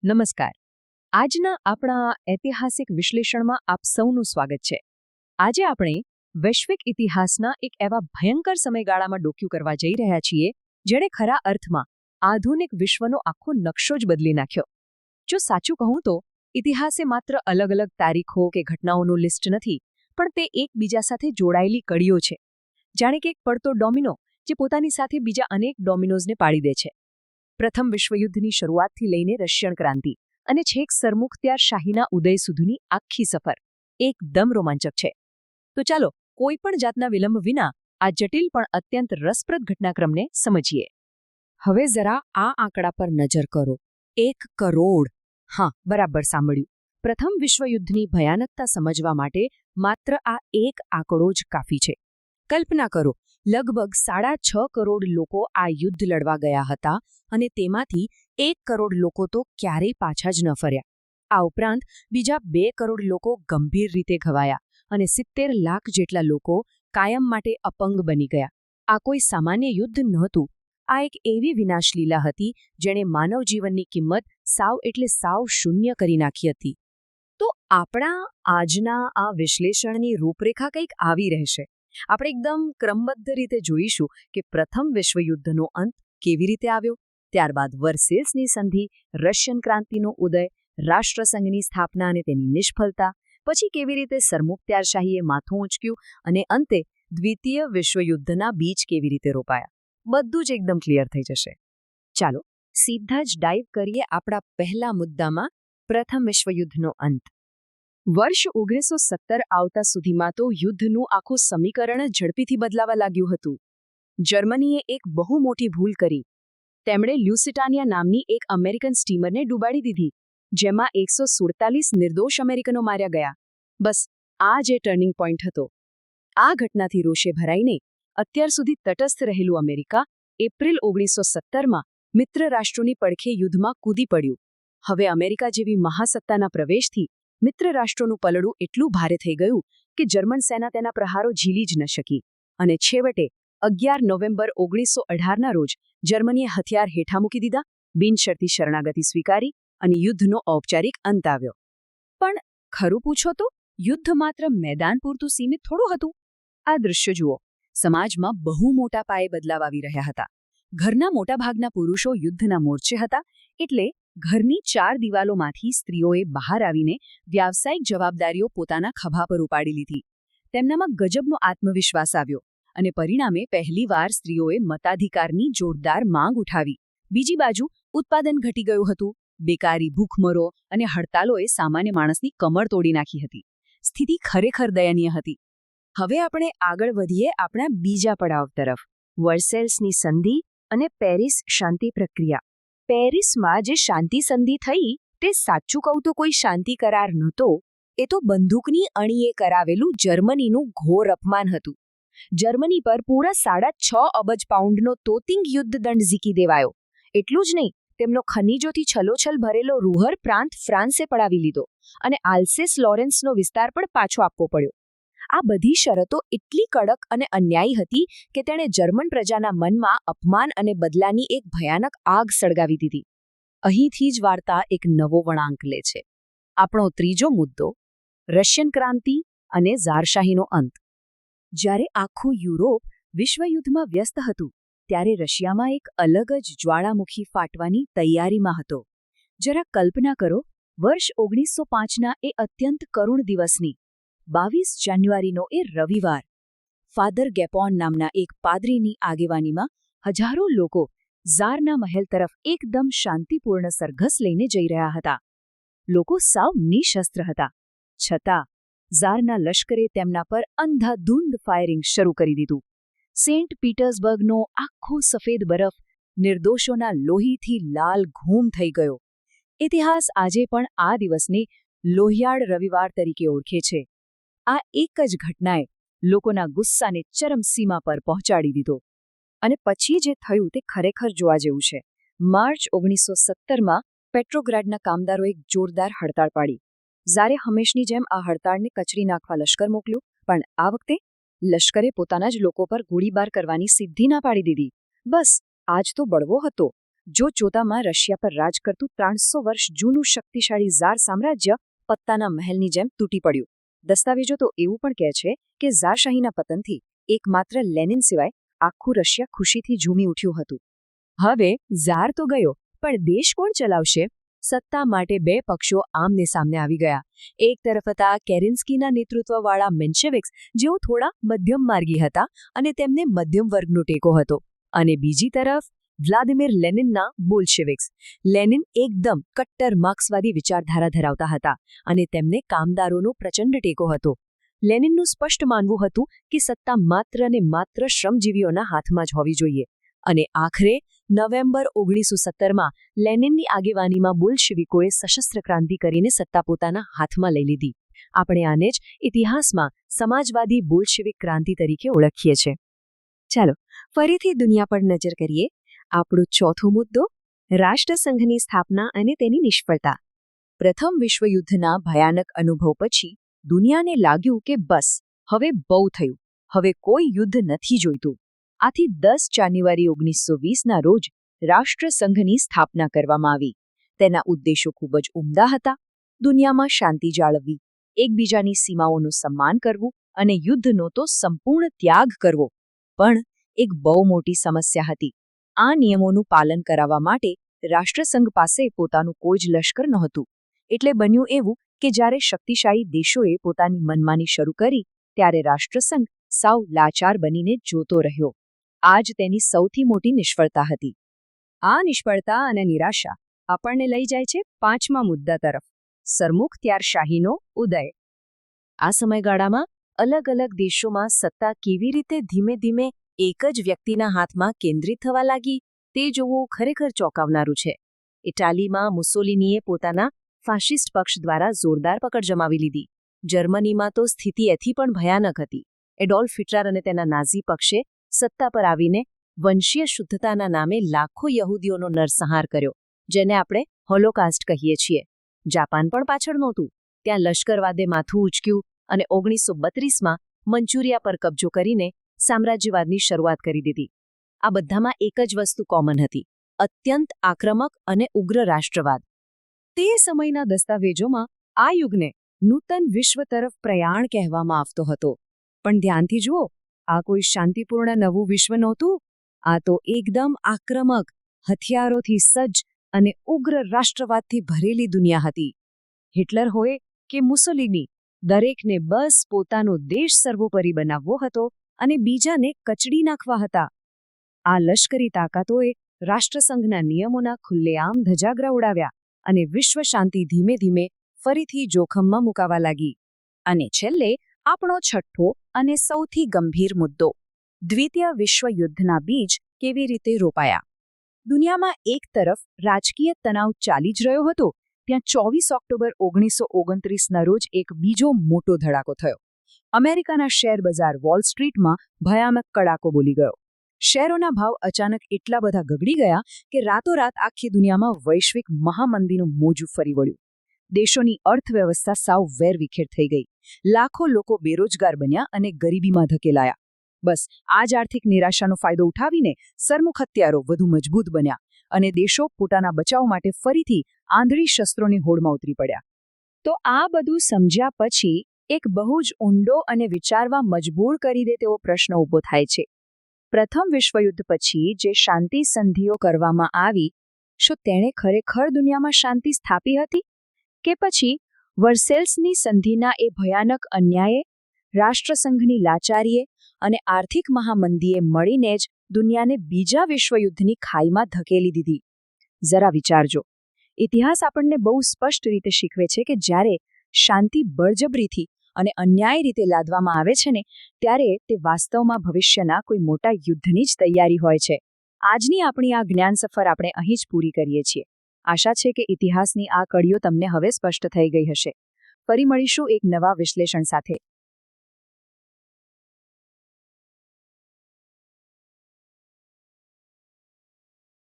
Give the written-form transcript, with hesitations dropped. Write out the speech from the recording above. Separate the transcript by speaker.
Speaker 1: નમસ્કાર. આજના આપણા ઐતિહાસિક વિશ્લેષણમાં આપ સૌનું સ્વાગત છે. આજે આપણે વૈશ્વિક ઇતિહાસના એક એવા ભયંકર સમયગાળામાં ડોક્યું કરવા જઈ રહ્યા છીએ જેણે ખરા અર્થમાં આધુનિક વિશ્વનો આખો નકશો જ બદલી નાખ્યો. જો સાચું કહું તો ઇતિહાસે માત્ર અલગ અલગ તારીખો કે ઘટનાઓનું લિસ્ટ નથી, પણ તે એકબીજા સાથે જોડાયેલી કડીઓ છે. જાણે કે એક પડતો ડોમિનો જે પોતાની સાથે બીજા અનેક ડોમિનોઝને પાડી દે છે. પ્રથમ વિશ્વયુદ્ધની શરૂઆતથી લઈને રશિયન ક્રાંતિ અને છેક સરમુખત્યારશાહીના ઉદય સુધીની આખી સફર એકદમ રોમાંચક છે. તો ચાલો કોઈ પણ જાતના વિલંબ વિના આ જટિલ પણ અત્યંત રસપ્રદ ઘટનાક્રમને સમજીએ. હવે જરા આ આંકડા પર નજર કરો. 1 કરોડ. હા, બરાબર સાંભળ્યું. પ્રથમ વિશ્વયુદ્ધની ભયાનકતા સમજવા માટે માત્ર આ એક આંકડો જ કાફી છે. કલ્પના કરો, લગભગ 6.5 કરોડ લોકો આ યુદ્ધ લડવા ગયા હતા અને તેમાંથી 1 કરોડ લોકો તો ક્યારેય પાછા જ ન ફર્યા. આ ઉપરાંત બીજા 2 કરોડ લોકો ગંભીર રીતે ઘવાયા અને 70 લાખ જેટલા લોકો કાયમ માટે અપંગ બની ગયા. આ કોઈ સામાન્ય યુદ્ધ નહોતું. આ એક એવી વિનાશલીલા હતી જેણે માનવ જીવનની કિંમત સાવ શૂન્ય કરી નાખી હતી. તો આપણા આજના આ વિશ્લેષણની રૂપરેખા કંઈક આવી રહેશે. આપણે એકદમ ક્રમબદ્ધ રીતે જોઈશું કે પ્રથમ વિશ્વયુદ્ધનો અંત કેવી રીતે આવ્યો, ત્યારબાદ વર્સેલ્સની સંધિ, રશિયન ક્રાંતિનો ઉદય, રાષ્ટ્રસંઘની સ્થાપના અને તેની નિષ્ફળતા, પછી કેવી રીતે સરમુખત્યારશાહીએ માથું ઊંચક્યું અને અંતે દ્વિતીય વિશ્વયુદ્ધના બીજ કેવી રીતે રોપાયા. બધું જ એકદમ ક્લિયર થઈ જશે. ચાલો સીધા જ ડાઇવ કરીએ આપણા પહેલા મુદ્દામાં, પ્રથમ વિશ્વયુદ્ધનો અંત. વર્ષ 1917 આવતા સુધીમાં તો યુદ્ધનું આખું સમીકરણ ઝડપીથી બદલાવા લાગ્યું હતું. જર્મનીએ એક બહુ મોટી ભૂલ કરી. તેમણે લ્યુસિટાનિયા નામની એક અમેરિકન સ્ટીમરને ડૂબાડી દીધી, જેમાં 147 નિર્દોષ અમેરિકનો માર્યા ગયા. બસ આ જે ટર્નિંગ પોઈન્ટ હતો. આ ઘટનાથી રોષે ભરાઈને અત્યાર સુધી તટસ્થ રહેલું અમેરિકા એપ્રિલ 1917માં મિત્ર રાષ્ટ્રોની પડખે યુદ્ધમાં કૂદી પડ્યું. હવે અમેરિકા જેવી મહાસત્તાના પ્રવેશથી મિત્ર રાષ્ટ્રોનું પલડું એટલું ભારે થઈ ગયું કે જર્મન સેના તેના પ્રહારો ઝીલી જ ન શકી અને છેવટે 11 નવેમ્બર 1918ના રોજ જર્મનીએ હથિયાર હેઠા મૂકી દીધા, બિનશરતી શરણાગતિ સ્વીકારી અને યુદ્ધનો ઔપચારિક અંત આવ્યો. પણ ખરું પૂછો તો યુદ્ધ માત્ર મેદાન પૂરતું સીમિત થોડું હતું. આ દૃશ્ય જુઓ. સમાજમાં બહુ મોટા પાયે બદલાવ આવી રહ્યા હતા. ઘરના મોટાભાગના પુરુષો યુદ્ધના મોરચે હતા, એટલે ઘરની 4 દિવાલોમાંથી સ્ત્રીઓએ બહાર આવીને વ્યાવસાયિક જવાબદારીઓ પોતાના ખભા પર ઉપાડી લીધી. તેમનામાં ગજબનો આત્મવિશ્વાસ આવ્યો અને પરિણામે પહેલીવાર સ્ત્રીઓએ મતાધિકારની જોરદાર માંગ ઉઠાવી. બીજી બાજુ ઉત્પાદન ઘટી ગયું હતું. બેકારી, ભૂખમરો અને હડતાલોએ સામાન્ય માણસની કમર તોડી નાખી હતી. સ્થિતિ ખરેખર દયનીય હતી. હવે આપણે આગળ વધીએ આપણા બીજા પડાવ તરફ, વર્સેલ્સની સંધિ અને પેરિસ શાંતિ પ્રક્રિયા. પેરિસમાં જે શાંતિ સંધિ થઈ તે સાચું કહું તો કોઈ શાંતિ કરાર નહોતો. એ તો બંદૂકની અણીએ કરાવેલું જર્મનીનું ઘોર અપમાન હતું. જર્મની પર પૂરા 6.5 અબજ પાઉન્ડનો તોતિંગ યુદ્ધ દંડ ઝીકી દેવાયો. એટલું જ નહીં, તેમનો ખનીજોથી છલોછલ ભરેલો રૂહર પ્રાંત ફ્રાન્સે પડાવી લીધો અને આલ્સેસ લોરેન્સનો વિસ્તાર પણ પાછો આપવો પડ્યો. આ બધી શરતો એટલી કડક અને અન્યાયી હતી કે તેણે જર્મન પ્રજાના મનમાં અપમાન અને બદલાની એક ભયાનક આગ સળગાવી દીધી. અહીંથી જ વાર્તા એક નવો વળાંક લે છે. આપણો ત્રીજો મુદ્દો, રશિયન ક્રાંતિ અને ઝારશાહીનો અંત. જ્યારે આખું યુરોપ વિશ્વયુદ્ધમાં વ્યસ્ત હતું, ત્યારે રશિયામાં એક અલગ જ જ્વાળામુખી ફાટવાની તૈયારીમાં હતો. જરા કલ્પના કરો, વર્ષ 1905ના એ અત્યંત કરુણ દિવસની. 22 જાન્યુઆરીનો એ રવિવાર. ફાધર ગેપોન નામના એક પાદરીની આગેવાનીમાં હજારો લોકો ઝારના મહેલ તરફ એકદમ શાંતિપૂર્ણ સરઘસ લઈને જઈ રહ્યા હતા. લોકો સાવ નિશસ્ત્ર હતા. છતાં ઝારના લશ્કરે તેમના પર અંધાધૂંધ ફાયરિંગ શરૂ કરી દીધું. સેન્ટ પીટર્સબર્ગનો આખો સફેદ બરફ નિર્દોષોના લોહીથી લાલ ઘૂમ થઈ ગયો. ઇતિહાસ આજે પણ આ દિવસને લોહિયાળ રવિવાર તરીકે ઓળખે છે. આ એક જ ઘટનાએ લોકોના ગુસ્સાને ચરમસીમા પર પહોંચાડી દીધો. અને પછી જે થયું તે ખરેખર જોવા જેવું છે. માર્ચ 1917માં પેટ્રોગ્રાડના કામદારોએ એક જોરદાર હડતાળ પાડી. ઝારે હંમેશની જેમ આ હડતાળને કચરી નાખવા લશ્કર મોકલ્યું, પણ આ વખતે લશ્કરે પોતાના જ લોકો પર ગોળીબાર કરવાની સિદ્ધિ ના પાડી દીધી. બસ આજ તો બળવો હતો. જો ચોતામાં રશિયા પર રાજ કરતું 300 વર્ષ જૂનું શક્તિશાળી ઝાર સામ્રાજ્ય પત્તાના મહેલની જેમ તૂટી પડ્યું. દસ્તાવેજો તો એવું પણ કહે છે કે ઝારશાહીના પતનથી એકમાત્ર લેનિન સિવાય આખું રશિયા ખુશીથી ઝૂમી ઉઠ્યું હતું. હવે ઝાર તો ગયો, પણ દેશ કોણ ચલાવશે? સત્તા માટે બે પક્ષો આમને સામને આવી ગયા. એક તરફ હતા કેરિન્સ્કીના નેતૃત્વવાળા મેન્શેવિક્સ, જેઓ થોડા મધ્યમ માર્ગી હતા અને તેમને મધ્યમ વર્ગનો ટેકો હતો, અને બીજી તરફ વ્લાદિમીર લેનિનના બોલ્શેવિક્સ. લેનિન એકદમ કટ્ટર માર્ક્સવાદી વિચારધારા ધરાવતા હતા અને તેમને કામદારોનો પ્રચંડ ટેકો હતો. લેનિનનું સ્પષ્ટ માનવું હતું કે સત્તા માત્ર ને માત્ર શ્રમજીવીઓના હાથમાં જ હોવી જોઈએ. અને આખરે નવેમ્બર 1917માં લેનિનની આગેવાનીમાં બોલ્શેવિકોએ સશસ્ત્ર ક્રાંતિ કરીને સત્તા પોતાના હાથમાં લઈ લીધી. આપણે આને જ ઇતિહાસમાં સમાજવાદી બોલ્શેવિક ક્રાંતિ તરીકે ઓળખીએ છીએ. ચાલો ફરીથી દુનિયા પર નજર કરીએ. આપણો ચોથો મુદ્દો, રાષ્ટ્રસંઘની સ્થાપના અને તેની નિષ્ફળતા. પ્રથમ વિશ્વયુદ્ધના ભયાનક અનુભવ પછી દુનિયાને લાગ્યું કે બસ હવે બહુ થયું, હવે કોઈ યુદ્ધ નથી જોઈતું. આથી 10 જાન્યુઆરી 1920ના રોજ રાષ્ટ્રસંઘની સ્થાપના કરવામાં આવી. તેના ઉદ્દેશો ખૂબ જ ઉમદા હતા. દુનિયામાં શાંતિ જાળવવી, એકબીજાની સીમાઓનું સન્માન કરવું અને યુદ્ધનો તો સંપૂર્ણ ત્યાગ કરવો. પણ એક બહુ મોટી સમસ્યા હતી. આ નિયમોનું પાલન કરાવવા માટે રાષ્ટ્રસંઘ પાસે પોતાનું કોઈ જ લશ્કર નહોતું. એટલે બન્યું એવું કે જ્યારે શક્તિશાળી દેશોએ પોતાની મનમાની શરૂ કરી, ત્યારે રાષ્ટ્રસંઘ સાવ લાચાર બનીને જોતો રહ્યો. આ જ તેની સૌથી મોટી નિષ્ફળતા હતી. આ નિષ્ફળતા અને નિરાશા આપણને લઈ જાય છે 5મા મુદ્દા તરફ, સરમુખત્યારશાહીનો ઉદય. આ સમયગાળામાં અલગ અલગ દેશોમાં સત્તા કેવી રીતે ધીમે ધીમે એક જ વ્યક્તિના હાથમાં કેન્દ્રિત થવા લાગી, તે જોવું ખરેખર ચોંકાવનારું છે. ઇટાલીમાં મુસોલિનીએ પોતાના ફાશિસ્ટ પક્ષ દ્વારા જોરદાર પકડ જમાવી લીધી. જર્મનીમાં તો સ્થિતિ એથી પણ ભયાનક હતી. એડોલ્ફ હિટલર અને તેના નાઝી પક્ષે સત્તા પર આવીને વંશીય શુદ્ધતાના નામે લાખો યહૂદીઓનો નરસંહાર કર્યો, જેને આપણે હોલોકાસ્ટ કહીએ છીએ. જાપાન પણ પાછળ નહોતું. ત્યાં લશ્કરવાદે માથું ઉચક્યું અને 1932માં મંચુરિયા પર કબજો કરીને સામ્રાજ્યવાદની શરૂઆત કરી દીધી. આ બધામાં એક જ વસ્તુ કોમન હતી: અત્યંત આક્રમક અને ઉગ્ર રાષ્ટ્રવાદ. તે સમયના દસ્તાવેજોમાં આ યુગને નૂતન વિશ્વ તરફ પ્રયાણ કહેવામાં આવતો હતો. પણ ધ્યાનથી જુઓ, આ કોઈ શાંતિપૂર્ણ નવું વિશ્વ નહોતું. આ તો એકદમ આક્રમક, હથિયારોથી સજ્જ અને ઉગ્ર રાષ્ટ્રવાદથી ભરેલી દુનિયા હતી. હિટલર હોય કે મુસોલિની, દરેકને બસ પોતાનો દેશ સર્વોપરી બનાવવો હતો અને બીજાને કચડી નાખવા હતા. આ લશ્કરી તાકાતોએ રાષ્ટ્રસંઘના નિયમોના ખુલ્લેઆમ ધજાગરા ઉડાવ્યા અને વિશ્વ શાંતિ ધીમે ધીમે ફરીથી જોખમમાં મુકાવા લાગી. અને છેલ્લે આપણો છઠ્ઠો અને સૌથી ગંભીર મુદ્દો, દ્વિતીય વિશ્વયુદ્ધના બીજ કેવી રીતે રોપાયા. દુનિયામાં એક તરફ રાજકીય તણાવ ચાલી જ રહ્યો હતો, ત્યાં 24 ઓક્ટોબર 1929ના રોજ એક બીજો મોટો ધડાકો થયો. અમેરિકાના શેર બજાર વોલ સ્ટ્રીટમાં ભયાનક કડાકો બોલી ગયો. શેરોના ભાવ અચાનક એટલા બધા ગગડી ગયા કે રાતોરાત આખી દુનિયામાં વૈશ્વિક મહામંદીનું મોજું ફરી વળ્યું. દેશોની અર્થવ્યવસ્થા સાવ વેરવિખેર થઈ ગઈ. લાખો લોકો બેરોજગાર બન્યા અને ગરીબીમાં ધકેલાયા. બસ આ જ આર્થિક નિરાશાનો ફાયદો ઉઠાવીને સરમુખ હથિયારો વધુ મજબૂત બન્યા અને દેશો પોતાના બચાવ માટે ફરીથી આંધળી શસ્ત્રોની હોડમાં ઉતરી પડ્યા. તો આ બધું સમજ્યા પછી એક બહુ જ ઊંડો અને વિચારવા મજબૂર કરી દે તેવો પ્રશ્ન ઊભો થાય છે. પ્રથમ વિશ્વયુદ્ધ પછી જે શાંતિ સંધિઓ કરવામાં આવી, શું તેણે ખરેખર દુનિયામાં શાંતિ સ્થાપી હતી? કે પછી વર્સેલ્સની સંધિના એ ભયાનક અન્યાયે, રાષ્ટ્રસંઘની લાચારીએ અને આર્થિક મહામંદીએ મળીને જ દુનિયાને બીજા વિશ્વયુદ્ધની ખાઈમાં ધકેલી દીધી? જરા વિચારજો. ઇતિહાસ આપણને બહુ સ્પષ્ટ રીતે શીખવે છે કે જ્યારે શાંતિ બળજબરીથી અને અન્યાયી રીતે લાદવામાં આવે છે ને, ત્યારે તે વાસ્તવમાં ભવિષ્યના કોઈ મોટા યુદ્ધની જ તૈયારી હોય છે. આજની આપણી આ જ્ઞાન સફર આપણે અહીં જ પૂરી કરીએ છીએ. આશા છે કે ઇતિહાસની આ કડીઓ તમને હવે સ્પષ્ટ થઈ ગઈ હશે. ફરી મળીશું એક નવા વિશ્લેષણ સાથે.